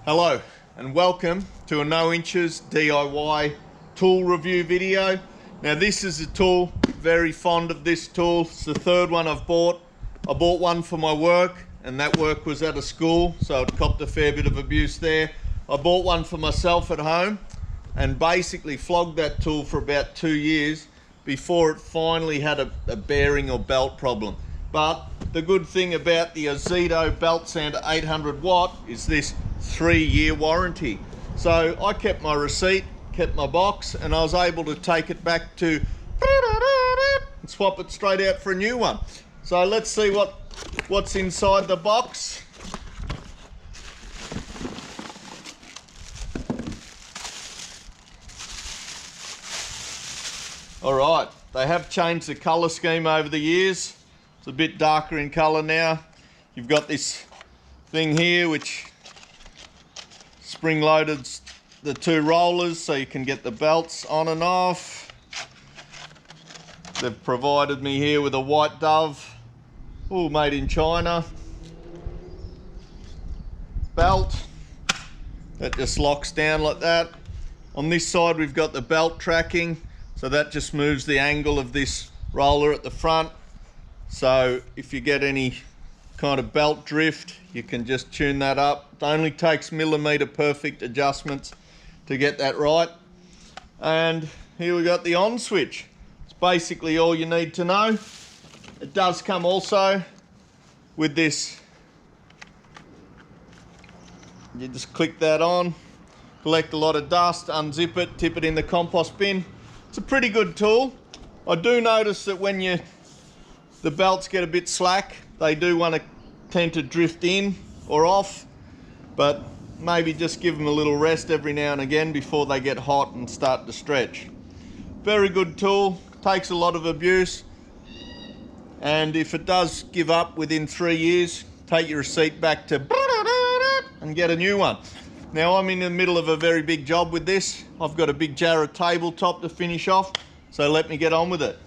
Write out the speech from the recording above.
Hello and welcome to a No Inches DIY tool review video. Now this is a tool, very fond of this tool. It's the third one I've bought. I bought one for my work and that work was at a school, so it copped a fair bit of abuse there. I bought one for myself at home and basically flogged that tool for about 2 years before it finally had a bearing or belt problem. But the good thing about the Ozito belt sander 800 watt is this 3-year warranty. So I kept my receipt, kept my box, and I was able to take it back to and swap it straight out for a new one. So let's see what's inside the box. All right, they have changed the color scheme over the years. It's a bit darker in color now. You've got this thing here which spring-loaded the 2 rollers so you can get the belts on and off. They've provided me here with a white dove, all made in China, belt that just locks down like that. On this side we've got the belt tracking, so that just moves the angle of this roller at the front. So if you get any kind of belt drift, you can just tune that up. It only takes millimeter perfect adjustments to get that right. And here we got the on switch. It's basically all you need to know. It does come also with this. You just click that on, collect a lot of dust, unzip it, tip it in the compost bin. It's a pretty good tool. I do notice that when the belts get a bit slack, they do tend to drift in or off, but maybe just give them a little rest every now and again before they get hot and start to stretch. Very good tool, takes a lot of abuse, and if it does give up within 3 years, take your receipt back to and get a new one. Now I'm in the middle of a very big job with this. I've got a big jarrah tabletop to finish off, so let me get on with it.